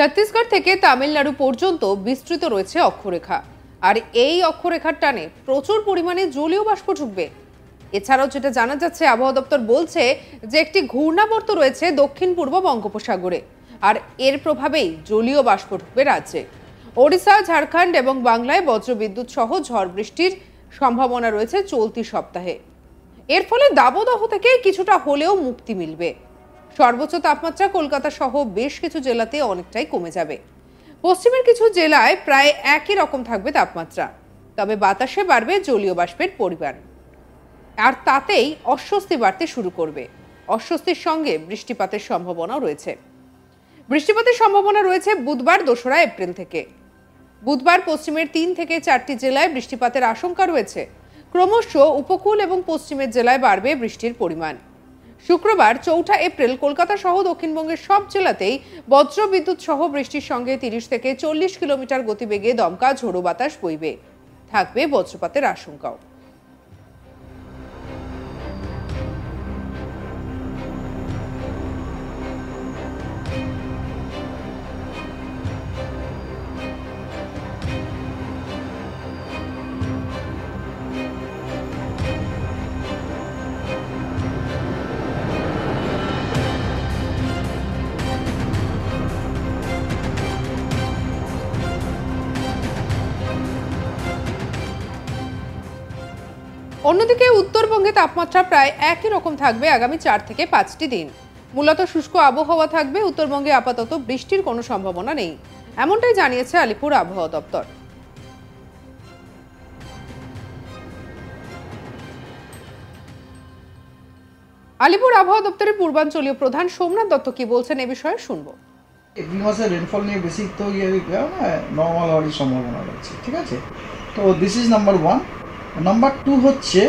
ছত্তিশগড় থেকে তামিলনাড়ু পর্যন্ত বিস্তৃত রয়েছে অক্ষরেখা, আর এই অক্ষরেখার টানে প্রচুর পরিমাণে জলীয় বাষ্প ঢুকবে। এছাড়াও যেটা জানা যাচ্ছে, আবহাওয়া দপ্তর বলছে যে একটি ঘূর্ণাবর্ত রয়েছে দক্ষিণ পূর্ব বঙ্গোপসাগরে, আর এর প্রভাবেই জলীয় বাষ্প ঢুকবে রাজ্যে। ওড়িশা, ঝাড়খণ্ড এবং বাংলায় বজ্রবিদ্যুৎ সহ ঝড় বৃষ্টির সম্ভাবনা রয়েছে চলতি সপ্তাহে। এর ফলে দাবদাহ থেকে কিছুটা হলেও মুক্তি মিলবে। সর্বোচ্চ তাপমাত্রা কলকাতা সহ বেশ কিছু জেলাতে অনেকটাই কমে যাবে। পশ্চিমের কিছু জেলায় প্রায় একই রকম থাকবে তাপমাত্রা, তবে বাতাসে বাড়বে জলীয় বাষ্পের পরিমাণ, আর তাতেই অস্বস্তি বাড়তে শুরু করবে। অস্বস্তির সঙ্গে বৃষ্টিপাতের সম্ভাবনাও রয়েছে। বৃষ্টিপাতের সম্ভাবনা রয়েছে বুধবার 2রা এপ্রিল থেকে। বুধবার পশ্চিমের 3 থেকে 4টি জেলায় বৃষ্টিপাতের আশঙ্কা রয়েছে। ক্রমশ উপকূল এবং পশ্চিমের জেলায় বাড়বে বৃষ্টির পরিমাণ। শুক্রবার 4ঠা এপ্রিল কলকাতা সহ দক্ষিণবঙ্গের সব জেলাতেই বজ্রবিদ্যুৎ সহ বৃষ্টির সঙ্গে 30 থেকে 40 কিলোমিটার গতিবেগে দমকা ঝোড়ো বাতাস বইবে। থাকবে বজ্রপাতের আশঙ্কাও। অন্যদিকে উত্তরবঙ্গে তাপমাত্রা প্রায় একই রকম থাকবে আগামী 4 থেকে 5টি দিন। মূলত শুষ্ক আবহাওয়া থাকবে। উত্তরবঙ্গে আপাতত বৃষ্টির কোনো সম্ভাবনা নেই, এমনটাই জানিয়েছে আলিপুর আবহাওয়া দপ্তর। আলিপুর আবহাওয়া দপ্তরের পূর্বাঞ্চলীয় প্রধান সোমনাথ দত্ত কি বলছেন এ বিষয়ে শুনবো। এপ্রিল মাসে রেনফল নিয়ে বেশি তো নর্মাল হওয়ার সম্ভাবনা রয়েছে, ঠিক আছে। তো দিস ইজ নাম্বার 1। নাম্বার 2 হচ্ছে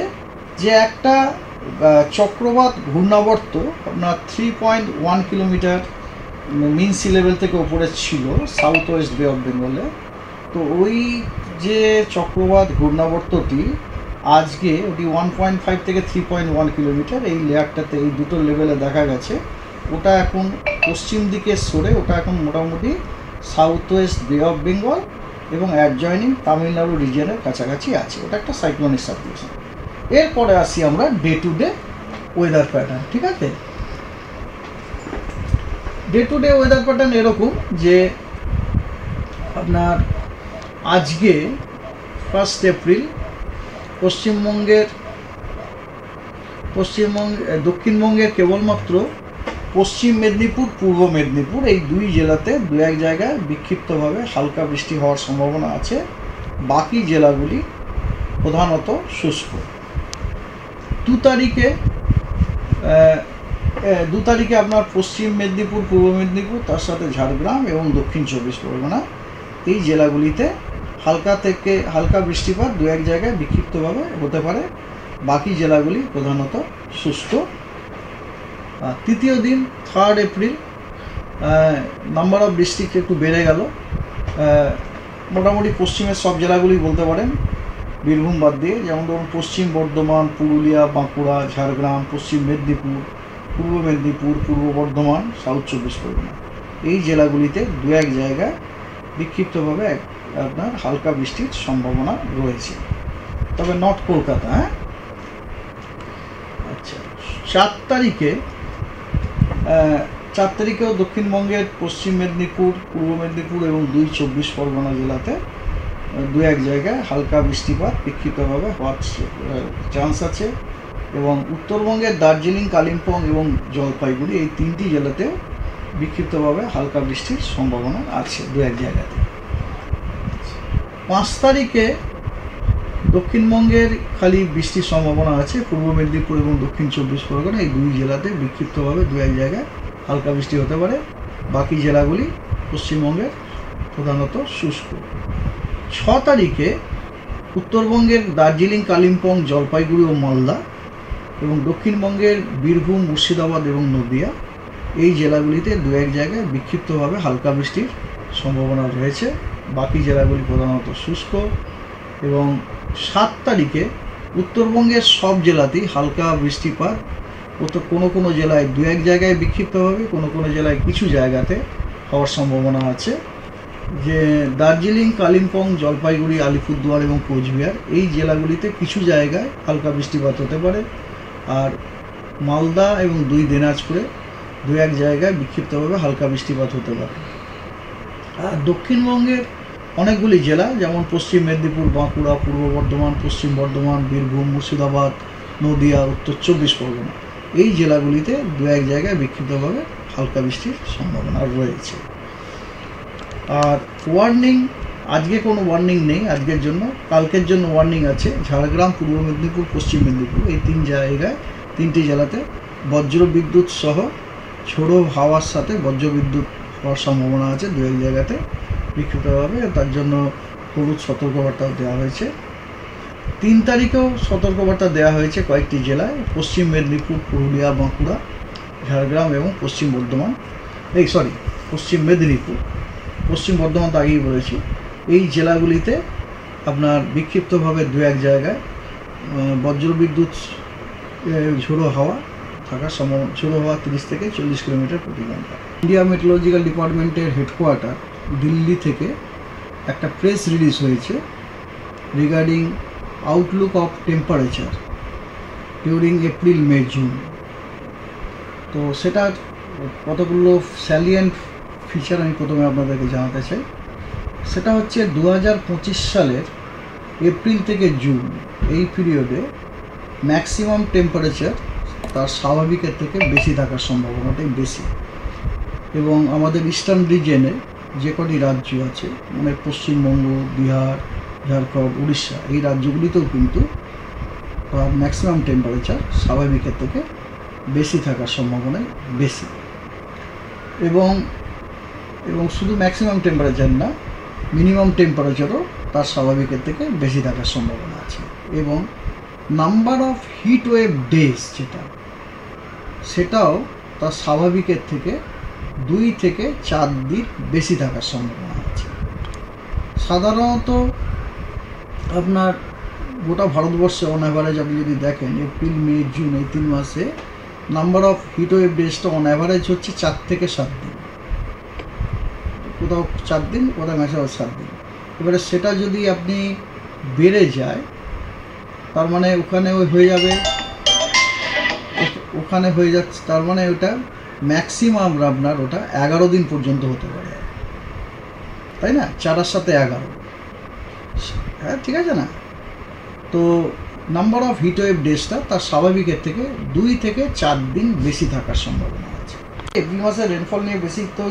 যে একটা চক্রবাত ঘূর্ণাবর্ত আপনার 3.1 কিলোমিটার মিন সি লেভেল থেকে ওপরে ছিল সাউথ ওয়েস্ট বে অফ বেঙ্গলে। তো ওই যে চক্রবাত ঘূর্ণাবর্তটি আজকে ওটি 1.5 থেকে 3.1 কিলোমিটার এই লেয়ারটাতে, এই দুটো লেভেলে দেখা গেছে। ওটা এখন পশ্চিম দিকে সরে ওটা এখন মোটামুটি সাউথ ওয়েস্ট বে অফ বেঙ্গল এবং অ্যাডজয়নিং তামিলনাড়ু রিজিয়নের কাছাকাছি আছে। ওটা একটা সাইক্লোনিক সার্কুলেশন। এরপরে আসি আমরা day to day weather pattern, ঠিক আছে। Day to day weather pattern এরকম যে আপনার আজকে 1 এপ্রিল দক্ষিণবঙ্গের কেবলমাত্র পশ্চিম মেদিনীপুর, পূর্ব মেদিনীপুর এই দুই জেলাতে 2-1 জায়গায় বিক্ষিপ্তভাবে হালকা বৃষ্টি হওয়ার সম্ভাবনা আছে। বাকি জেলাগুলি প্রধানত শুষ্ক। 2 তারিখে আপনার পশ্চিম মেদিনীপুর, পূর্ব মেদিনীপুর, তার সাথে ঝাড়গ্রাম এবং দক্ষিণ 24 পরগনা এই জেলাগুলিতে হালকা থেকে হালকা বৃষ্টিপাত 2-1 জায়গায় বিক্ষিপ্তভাবে হতে পারে। বাকি জেলাগুলি প্রধানত শুষ্ক। তৃতীয় দিন 3rd April number of district একটু বেড়ে গেল। মোটামুটি পশ্চিমের সব জেলাগুলি বলতে পারেন, বীরভূম বাদ দিয়ে, যেমন ধরুন পশ্চিম বর্ধমান, পুরুলিয়া, বাঁকুড়া, ঝাড়গ্রাম, পশ্চিম মেদিনীপুর, পূর্ব মেদিনীপুর, পূর্ব বর্ধমান, সাউথ 24 পরগনা এই জেলাগুলিতে 2-1 জায়গায় বিক্ষিপ্তভাবে আপনার হালকা বৃষ্টির সম্ভাবনা রয়েছে, তবে নট কলকাতা। আচ্ছা, 4 তারিখেও দক্ষিণবঙ্গের পশ্চিম মেদিনীপুর, পূর্ব মেদিনীপুর এবং 24 পরগনা জেলাতে 2-1 জায়গায় হালকা বৃষ্টিপাত বিক্ষিপ্তভাবে হওয়ার চান্স আছে। এবং উত্তরবঙ্গের দার্জিলিং, কালিম্পং এবং জলপাইগুড়ি এই 3টি জেলাতেও বিক্ষিপ্তভাবে হালকা বৃষ্টির সম্ভাবনা আছে 2-1 জায়গাতে। 5 তারিখে দক্ষিণবঙ্গের খালি বৃষ্টির সম্ভাবনা আছে। পূর্ব মেদিনীপুর এবং দক্ষিণ 24 পরগনা এই দুই জেলাতে বিক্ষিপ্তভাবে 2-1 জায়গায় হালকা বৃষ্টি হতে পারে। বাকি জেলাগুলি পশ্চিমবঙ্গের প্রধানত শুষ্ক। 6 তারিখে উত্তরবঙ্গের দার্জিলিং, কালিম্পং, জলপাইগুড়ি ও মালদা এবং দক্ষিণবঙ্গের বীরভূম, মুর্শিদাবাদ এবং নদিয়া এই জেলাগুলিতে 2-1 জায়গায় বিক্ষিপ্তভাবে হালকা বৃষ্টির সম্ভাবনা রয়েছে। বাকি জেলাগুলি প্রধানত শুষ্ক। এবং 7 তারিখে উত্তরবঙ্গের সব জেলাতেই হালকা বৃষ্টিপাত, কোনো জেলায় 2-1 জায়গায় বিক্ষিপ্তভাবে, কোনো জেলায় কিছু জায়গাতে হওয়ার সম্ভাবনা আছে। যে দার্জিলিং, কালিম্পং, জলপাইগুড়ি, আলিপুরদুয়ার এবং কোচবিহার এই জেলাগুলিতে কিছু জায়গায় হালকা বৃষ্টিপাত হতে পারে। আর মালদা এবং 2 দিনাজপুরে 2-1 জায়গায় বিক্ষিপ্তভাবে হালকা বৃষ্টিপাত হতে পারে। আর দক্ষিণবঙ্গের অনেকগুলি জেলা যেমন পশ্চিম মেদিনীপুর, বাঁকুড়া, পূর্ব বর্ধমান, পশ্চিম বর্ধমান, বীরভূম, মুর্শিদাবাদ, নদিয়া, উত্তর 24 পরগনা এই জেলাগুলিতে 2-1 জায়গায় বিক্ষিপ্তভাবে হালকা বৃষ্টির সম্ভাবনা রয়েছে। আর ওয়ার্নিং, আজকে কোনো ওয়ার্নিং নেই আজকের জন্য, কালকের জন্য ওয়ার্নিং আছে। ঝাড়গ্রাম, পূর্ব মেদিনীপুর, পশ্চিম মেদিনীপুর এই 3 জায়গায় 3টি জেলাতে বজ্র বিদ্যুৎ সহ ঝোড়ো হাওয়ার সাথে বজ্রবিদ্যুৎ হওয়ার সম্ভাবনা আছে 2-1 জায়গাতে বিক্ষিপ্তভাবে। তার জন্য হলুদ সতর্কবার্তা দেওয়া হয়েছে। 3 তারিখেও সতর্কবার্তা দেওয়া হয়েছে কয়েকটি জেলায়, পশ্চিম মেদিনীপুর, পুরুলিয়া, বাঁকুড়া, ঝাড়গ্রাম এবং পশ্চিম মেদিনীপুর। পশ্চিম বর্ধমান তো আগেই বলেছি। এই জেলাগুলিতে আপনার বিক্ষিপ্তভাবে 2-1 জায়গায় বজ্রবিদ্যুৎ ঝোড়ো হাওয়া থাকার সম্ভাবনা। ঝোড়ো হাওয়া 30 থেকে 40 কিলোমিটার প্রতি ঘন্টা। ইন্ডিয়া মেট্রোলজিক্যাল ডিপার্টমেন্টের হেডকোয়ার্টার দিল্লি থেকে একটা প্রেস রিলিজ হয়েছে regarding Outlook of temperature during April, May, June. তো সেটার কতগুলো স্যালিয়েন্ট ফিচার আমি প্রথমে আপনাদেরকে জানাতে চাই। সেটা হচ্ছে 2025 সালের এপ্রিল থেকে জুন এই পিরিয়ডে ম্যাক্সিমাম টেম্পারেচার তার স্বাভাবিকের থেকে বেশি থাকার সম্ভাবনাটাই বেশি। এবং আমাদের ইস্টার্ন রিজনে যে কটি রাজ্য আছে মানে পশ্চিমবঙ্গ, বিহার, ঝাড়খণ্ড, উড়িষ্যা এই রাজ্যগুলিতেও কিন্তু ম্যাক্সিমাম টেম্পারেচার স্বাভাবিকের থেকে বেশি থাকার সম্ভাবনাই বেশি। এবং শুধু ম্যাক্সিমাম টেম্পারেচার না, মিনিমাম টেম্পারেচারও তার স্বাভাবিকের থেকে বেশি থাকার সম্ভাবনা আছে। এবং number of heat wave days সেটাও তার স্বাভাবিকের থেকে 2 থেকে 4 দিন বেশি থাকার সম্ভাবনা আছে। সাধারণত আপনার গোটা ভারতবর্ষে অন অ্যাভারেজ আপনি যদি দেখেন এপ্রিল, মে, জুন এই 3 মাসে নাম্বার অফ হিট ওয়েভ ডেজটা অন অ্যাভারেজ হচ্ছে 4 থেকে 7 দিন, কোথাও 4 দিন, কোথাও ম্যাক্সিমাম 7 দিন। এবারে সেটা যদি আপনি বেড়ে যায় তার মানে ওখানে হয়ে যাচ্ছে, তার মানে ওটা ম্যাক্সিমাম আপনার ওটা 11 দিন পর্যন্ত হতে পারে, তাই না? 4 সাথে 11, হ্যাঁ ঠিক আছে না? তো নাম্বার অফ হিট ওয়েভ ডেজটা তার স্বাভাবিকের থেকে 2 থেকে 4 দিন বেশি থাকার সম্ভাবনা আছে। এপ্রিল মাসে রেনফল নিয়ে বেশি তো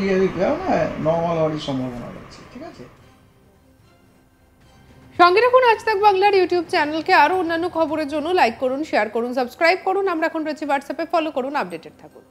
নর্মাল হওয়ারই সম্ভাবনা রয়েছে, ঠিক আছে? সঙ্গে রাখুন আজ তাক বাংলার ইউটিউব চ্যানেলকে। আরও অন্যান্য খবরের জন্য লাইক করুন, শেয়ার করুন, সাবস্ক্রাইব করুন। আমরা এখন রয়েছি হোয়াটসঅ্যাপে, ফলো করুন, আপডেটেড থাকুন।